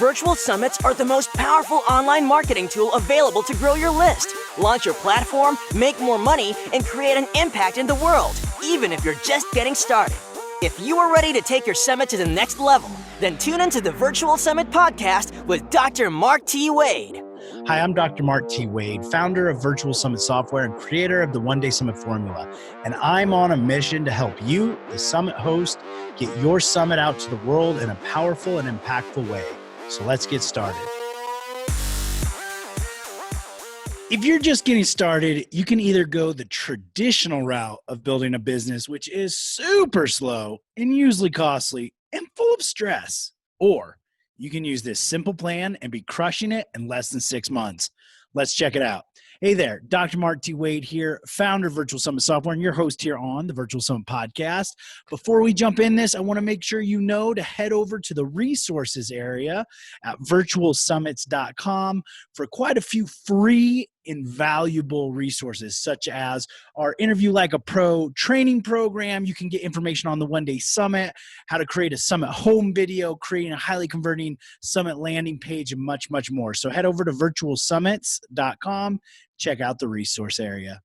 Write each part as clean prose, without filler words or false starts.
Virtual summits are the most powerful online marketing tool available to grow your list, launch your platform, make more money, and create an impact in the world, even if you're just getting started. If you are ready to take your summit to the next level, then tune into the Virtual Summit podcast with Dr. Mark T. Wade. Hi, I'm Dr. Mark T. Wade, founder of Virtual Summit Software and creator of the One Day Summit Formula. And I'm on a mission to help you, the summit host, get your summit out to the world in a powerful and impactful way. So let's get started. If you're just getting started, you can either go the traditional route of building a business, which is super slow and usually costly and full of stress, or you can use this simple plan and be crushing it in less than 6 months. Let's check it out. Hey there, Dr. Mark T. Wade here, founder of Virtual Summit Software and your host here on the Virtual Summit Podcast. Before we jump in this, I want to make sure you know to head over to the resources area at virtualsummits.com for quite a few free invaluable resources, such as our Interview Like a Pro training program. You can get information on the One Day Summit, how to create a summit home video, creating a highly converting summit landing page, and much, much more. So head over to virtualsummits.com, check out the resource area.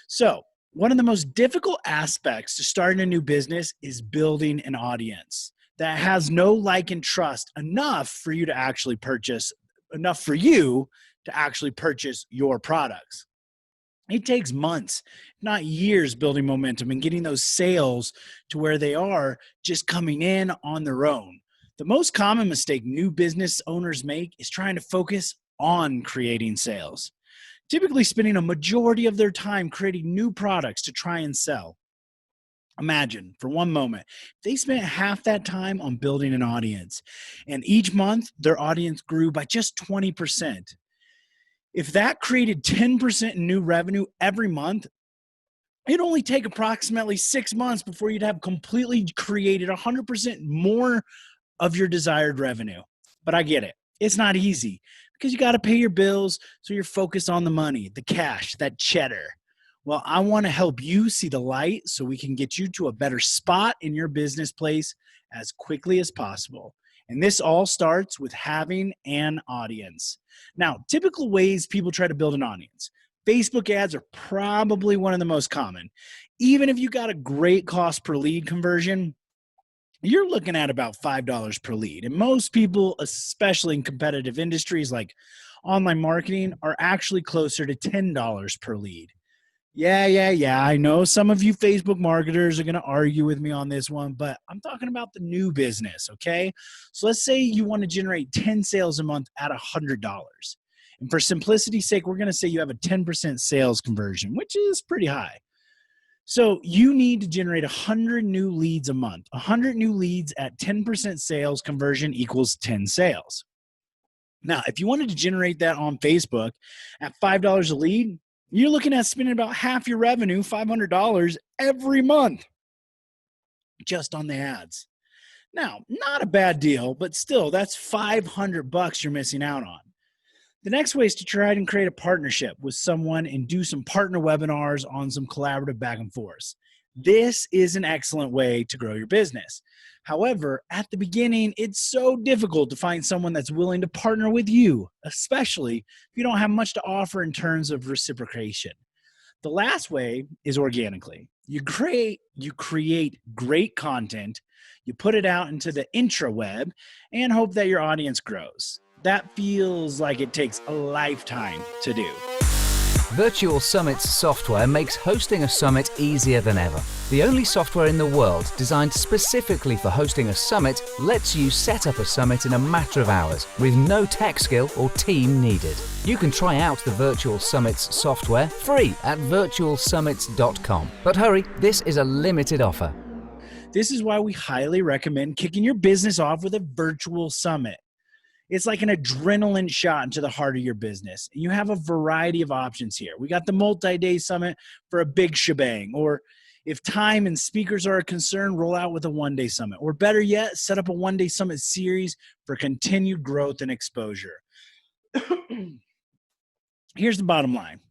So one of the most difficult aspects to starting a new business is building an audience that has no like and trust enough for you to actually purchase your products. It takes months, not years, building momentum and getting those sales to where they are just coming in on their own. The most common mistake new business owners make is trying to focus on creating sales, typically spending a majority of their time creating new products to try and sell. Imagine for one moment, they spent half that time on building an audience, and each month their audience grew by just 20%. If that created 10% in new revenue every month, it'd only take approximately 6 months before you'd have completely created 100% more of your desired revenue. But I get it. It's not easy because you got to pay your bills, so you're focused on the money, the cash, that cheddar. Well, I want to help you see the light so we can get you to a better spot in your business place as quickly as possible. And this all starts with having an audience. Now, typical ways people try to build an audience. Facebook ads are probably one of the most common. Even if you got a great cost per lead conversion, you're looking at about $5 per lead. And most people, especially in competitive industries like online marketing, are actually closer to $10 per lead. Yeah. I know some of you Facebook marketers are going to argue with me on this one, but I'm talking about the new business, okay? So let's say you want to generate 10 sales a month at $100. And for simplicity's sake, we're going to say you have a 10% sales conversion, which is pretty high. So you need to generate 100 new leads a month. 100 new leads at 10% sales conversion equals 10 sales. Now, if you wanted to generate that on Facebook at $5 a lead, you're looking at spending about half your revenue, $500 every month, just on the ads. Now, not a bad deal, but still, that's $500 you're missing out on. The next way is to try and create a partnership with someone and do some partner webinars on some collaborative back and forth. This is an excellent way to grow your business. However, at the beginning, it's so difficult to find someone that's willing to partner with you, especially if you don't have much to offer in terms of reciprocation. The last way is organically. You create great content, you put it out into the intraweb, and hope that your audience grows. That feels like it takes a lifetime to do. Virtual Summits software makes hosting a summit easier than ever. The only software in the world designed specifically for hosting a summit lets you set up a summit in a matter of hours with no tech skill or team needed. You can try out the Virtual Summits software free at virtualsummits.com. But hurry, this is a limited offer. This is why we highly recommend kicking your business off with a virtual summit. It's like an adrenaline shot into the heart of your business. You have a variety of options here. We got the multi-day summit for a big shebang, or if time and speakers are a concern, roll out with a one-day summit, or better yet, set up a one-day summit series for continued growth and exposure. Here's the bottom line.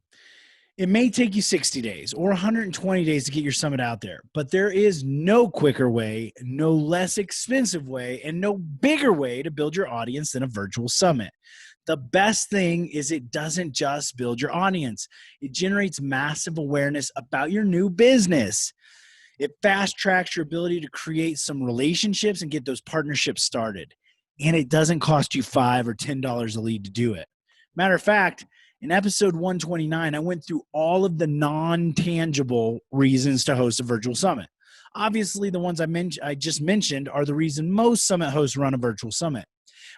It may take you 60 days or 120 days to get your summit out there, but there is no quicker way, no less expensive way, and no bigger way to build your audience than a virtual summit. The best thing is it doesn't just build your audience. It generates massive awareness about your new business. It fast tracks your ability to create some relationships and get those partnerships started. And it doesn't cost you $5 or $10 a lead to do it. Matter of fact, in episode 129, I went through all of the non-tangible reasons to host a virtual summit. Obviously, the ones I just mentioned are the reason most summit hosts run a virtual summit.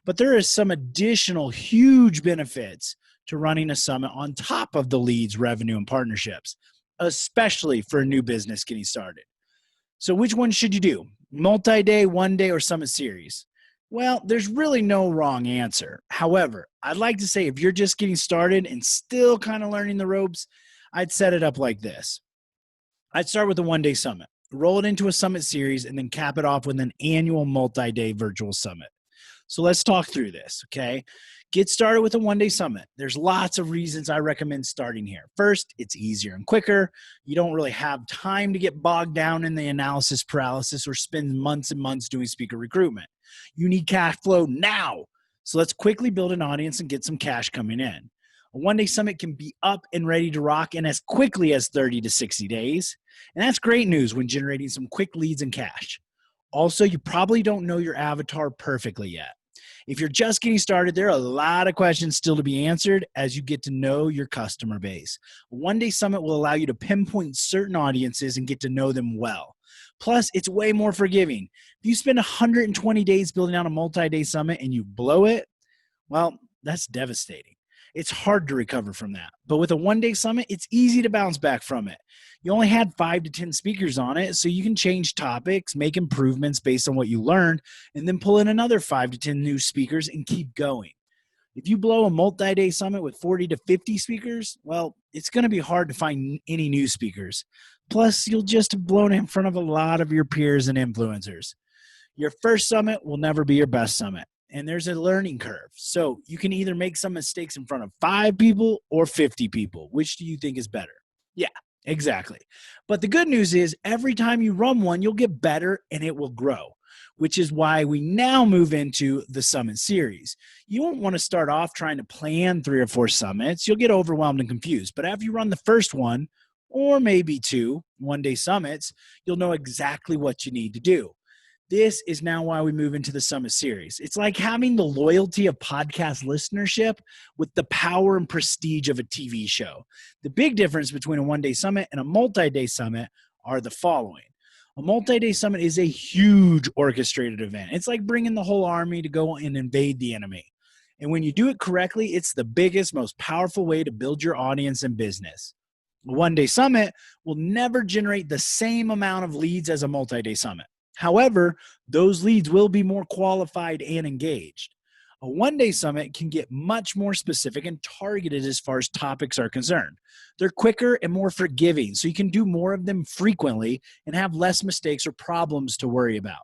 But there is some additional huge benefits to running a summit on top of the leads, revenue, and partnerships, especially for a new business getting started. So which one should you do? Multi-day, one-day, or summit series? Well, there's really no wrong answer. However, I'd like to say if you're just getting started and still kind of learning the ropes, I'd set it up like this. I'd start with a one-day summit, roll it into a summit series, and then cap it off with an annual multi-day virtual summit. So let's talk through this, okay? Get started with a one-day summit. There's lots of reasons I recommend starting here. First, it's easier and quicker. You don't really have time to get bogged down in the analysis paralysis or spend months and months doing speaker recruitment. You need cash flow now. So let's quickly build an audience and get some cash coming in. A one-day summit can be up and ready to rock in as quickly as 30 to 60 days. And that's great news when generating some quick leads and cash. Also, you probably don't know your avatar perfectly yet. If you're just getting started, there are a lot of questions still to be answered as you get to know your customer base. A one-day summit will allow you to pinpoint certain audiences and get to know them well. Plus, it's way more forgiving. If you spend 120 days building out a multi-day summit and you blow it, well, that's devastating. It's hard to recover from that. But with a one-day summit, it's easy to bounce back from it. You only had 5 to 10 speakers on it, so you can change topics, make improvements based on what you learned, and then pull in another 5 to 10 new speakers and keep going. If you blow a multi-day summit with 40 to 50 speakers, well, it's going to be hard to find any new speakers. Plus, you'll just have blown in front of a lot of your peers and influencers. Your first summit will never be your best summit. And there's a learning curve. So you can either make some mistakes in front of 5 people or 50 people. Which do you think is better? Yeah, exactly. But the good news is every time you run one, you'll get better and it will grow, which is why we now move into the summit series. You won't want to start off trying to plan 3 or 4 summits. You'll get overwhelmed and confused. But after you run the first one, or maybe 2 one-day summits, you'll know exactly what you need to do. This is now why we move into the summit series. It's like having the loyalty of podcast listenership with the power and prestige of a TV show. The big difference between a one-day summit and a multi-day summit are the following. A multi-day summit is a huge orchestrated event. It's like bringing the whole army to go and invade the enemy. And when you do it correctly, it's the biggest, most powerful way to build your audience and business. A one-day summit will never generate the same amount of leads as a multi-day summit. However, those leads will be more qualified and engaged. A one-day summit can get much more specific and targeted as far as topics are concerned. They're quicker and more forgiving, so you can do more of them frequently and have less mistakes or problems to worry about.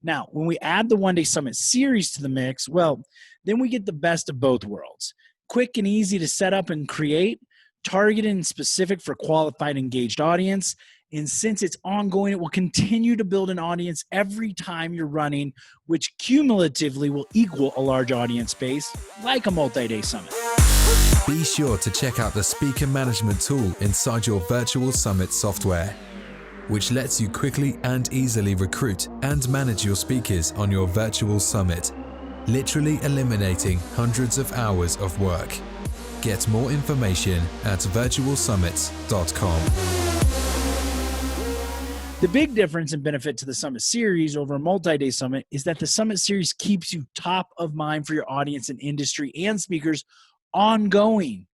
Now, when we add the one-day summit series to the mix, well, then we get the best of both worlds. Quick and easy to set up and create, targeted and specific for qualified, engaged audience. And since it's ongoing, it will continue to build an audience every time you're running, which cumulatively will equal a large audience base, like a multi-day summit. Be sure to check out the speaker management tool inside your virtual summit software, which lets you quickly and easily recruit and manage your speakers on your virtual summit, literally eliminating hundreds of hours of work. Get more information at virtualsummits.com. The big difference and benefit to the Summit Series over a multi-day summit is that the Summit Series keeps you top of mind for your audience and industry and speakers ongoing.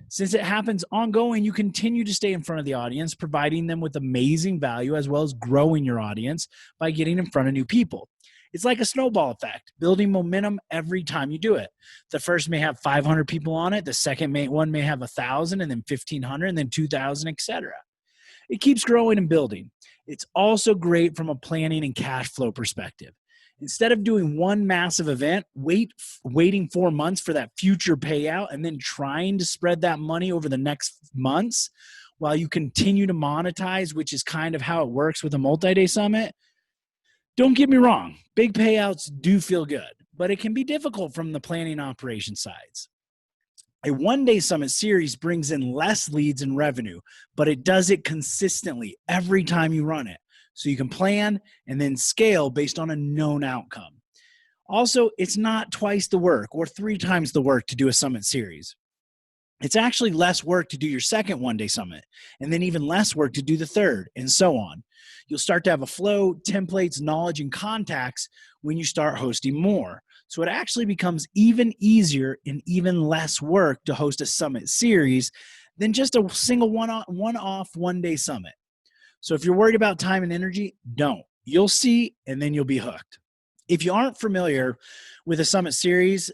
Since it happens ongoing, you continue to stay in front of the audience, providing them with amazing value as well as growing your audience by getting in front of new people. It's like a snowball effect, building momentum every time you do it. The first may have 500 people on it. The second one may have 1,000 and then 1,500 and then 2,000, etc. It keeps growing and building. It's also great from a planning and cash flow perspective. Instead of doing one massive event, waiting 4 months for that future payout and then trying to spread that money over the next months while you continue to monetize, which is kind of how it works with a multi-day summit. Don't get me wrong, big payouts do feel good, but it can be difficult from the planning operation sides. A one-day summit series brings in less leads and revenue, but it does it consistently every time you run it. So you can plan and then scale based on a known outcome. Also, it's not twice the work or 3 times the work to do a summit series. It's actually less work to do your second one-day summit, and then even less work to do the third, and so on. You'll start to have a flow, templates, knowledge, and contacts when you start hosting more. So it actually becomes even easier and even less work to host a summit series than just a single one-off one-day summit. So if you're worried about time and energy, don't. You'll see, and then you'll be hooked. If you aren't familiar with a summit series,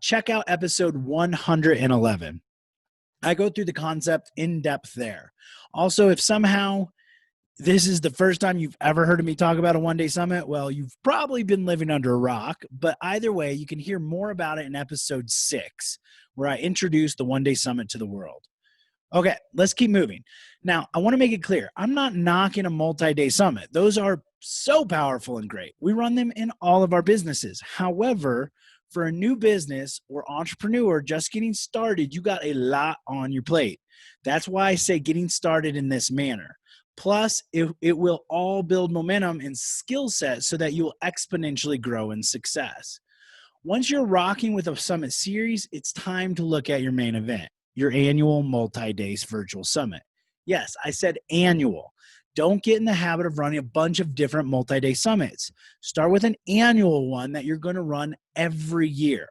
check out episode 111. I go through the concept in depth there. Also, if somehow this is the first time you've ever heard of me talk about a one-day summit, well, you've probably been living under a rock, but either way, you can hear more about it in episode 6, where I introduced the one-day summit to the world. Okay, let's keep moving. Now, I want to make it clear, I'm not knocking a multi-day summit. Those are so powerful and great. We run them in all of our businesses. However, for a new business or entrepreneur just getting started, you got a lot on your plate. That's why I say getting started in this manner. Plus, it will all build momentum and skill set so that you will exponentially grow in success. Once you're rocking with a summit series, it's time to look at your main event, your annual multi-day virtual summit. Yes, I said annual. Don't get in the habit of running a bunch of different multi-day summits. Start with an annual one that you're going to run every year.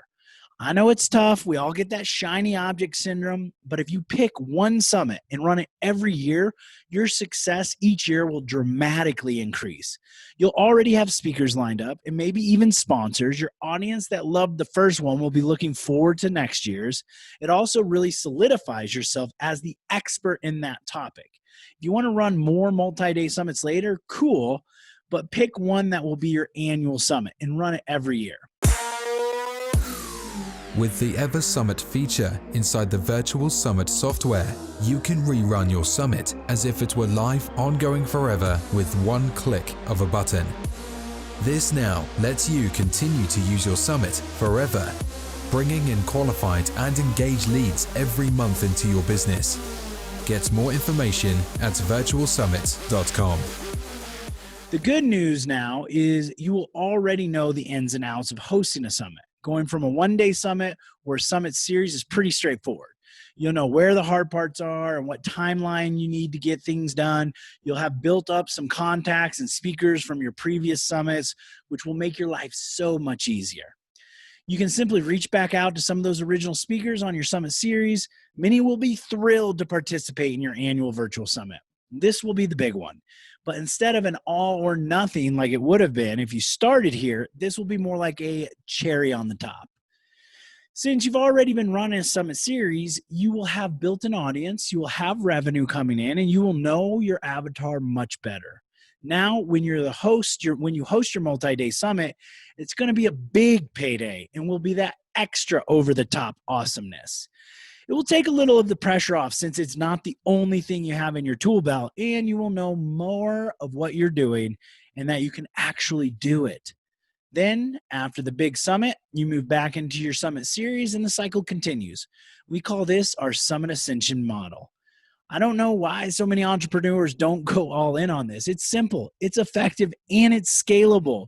I know it's tough. We all get that shiny object syndrome, but if you pick one summit and run it every year, your success each year will dramatically increase. You'll already have speakers lined up and maybe even sponsors. Your audience that loved the first one will be looking forward to next year's. It also really solidifies yourself as the expert in that topic. If you want to run more multi-day summits later, cool, but pick one that will be your annual summit and run it every year. With the Ever Summit feature inside the Virtual Summit software, you can rerun your summit as if it were live, ongoing forever with one click of a button. This now lets you continue to use your summit forever, bringing in qualified and engaged leads every month into your business. Get more information at virtualsummit.com. The good news now is you will already know the ins and outs of hosting a summit. Going from a one-day summit or summit series is pretty straightforward. You'll know where the hard parts are and what timeline you need to get things done. You'll have built up some contacts and speakers from your previous summits, which will make your life so much easier. You can simply reach back out to some of those original speakers on your summit series. Many will be thrilled to participate in your annual virtual summit. This will be the big one. But instead of an all or nothing like it would have been if you started here, this will be more like a cherry on the top. Since you've already been running a summit series, you will have built an audience, you will have revenue coming in, and you will know your avatar much better. Now, when you're the host, when you host your multi-day summit, it's going to be a big payday and will be that extra over-the-top awesomeness. It will take a little of the pressure off since it's not the only thing you have in your tool belt, and you will know more of what you're doing and that you can actually do it. Then, after the big summit, you move back into your summit series and the cycle continues. We call this our Summit Ascension model. I don't know why so many entrepreneurs don't go all in on this. It's simple, it's effective, and it's scalable.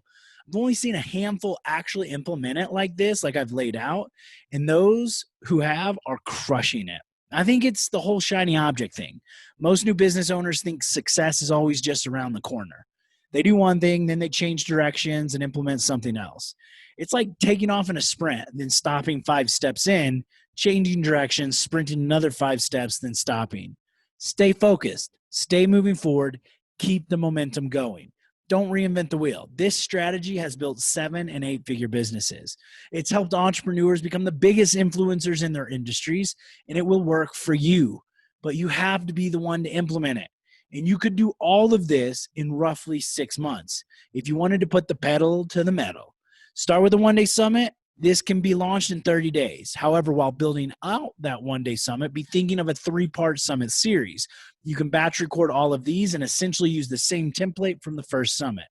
I've only seen a handful actually implement it like this, like I've laid out, and those who have are crushing it. I think it's the whole shiny object thing. Most new business owners think success is always just around the corner. They do one thing, then they change directions and implement something else. It's like taking off in a sprint, then stopping 5 steps in, changing directions, sprinting another 5 steps, then stopping. Stay focused, stay moving forward, keep the momentum going. Don't reinvent the wheel. This strategy has built 7- and 8-figure businesses. It's helped entrepreneurs become the biggest influencers in their industries, and it will work for you. But you have to be the one to implement it. And you could do all of this in roughly 6 months if you wanted to put the pedal to the metal. Start with a one-day summit. This can be launched in 30 days. However, while building out that one-day summit, be thinking of a 3-part summit series. You can batch record all of these and essentially use the same template from the first summit.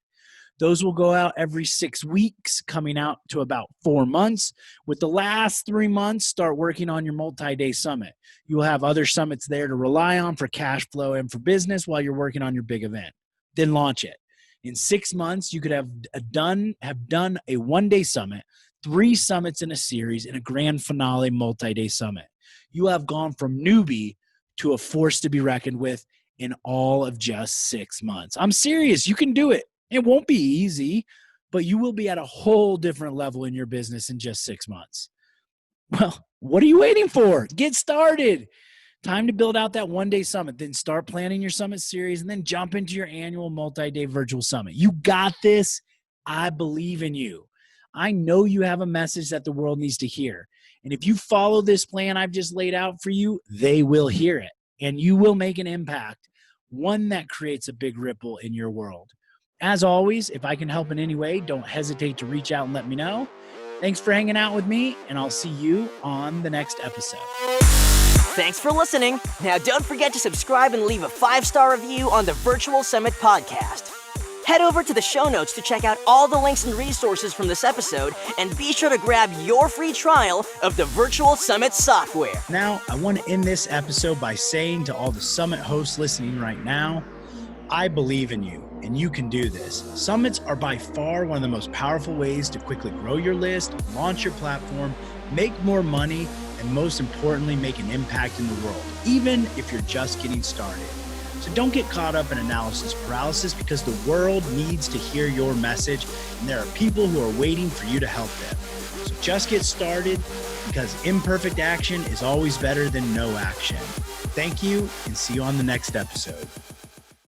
Those will go out every 6 weeks, coming out to about 4 months. With the last 3 months, start working on your multi-day summit. You will have other summits there to rely on for cash flow and for business while you're working on your big event. Then launch it. In 6 months, you could have done a one-day summit, 3 summits in a series, and a grand finale multi-day summit. You have gone from newbie to a force to be reckoned with in all of just 6 months. I'm serious. You can do it. It won't be easy, but you will be at a whole different level in your business in just 6 months. Well, what are you waiting for? Get started. Time to build out that one-day summit. Then start planning your summit series and then jump into your annual multi-day virtual summit. You got this. I believe in you. I know you have a message that the world needs to hear. And if you follow this plan I've just laid out for you, they will hear it. And you will make an impact, one that creates a big ripple in your world. As always, if I can help in any way, don't hesitate to reach out and let me know. Thanks for hanging out with me, and I'll see you on the next episode. Thanks for listening. Now don't forget to subscribe and leave a 5-star review on the Virtual Summit podcast. Head over to the show notes to check out all the links and resources from this episode, and be sure to grab your free trial of the Virtual Summit software. Now, I want to end this episode by saying to all the Summit hosts listening right now, I believe in you, and you can do this. Summits are by far one of the most powerful ways to quickly grow your list, launch your platform, make more money, and most importantly, make an impact in the world, even if you're just getting started. So don't get caught up in analysis paralysis, because the world needs to hear your message, and there are people who are waiting for you to help them. So just get started, because imperfect action is always better than no action. Thank you, and see you on the next episode.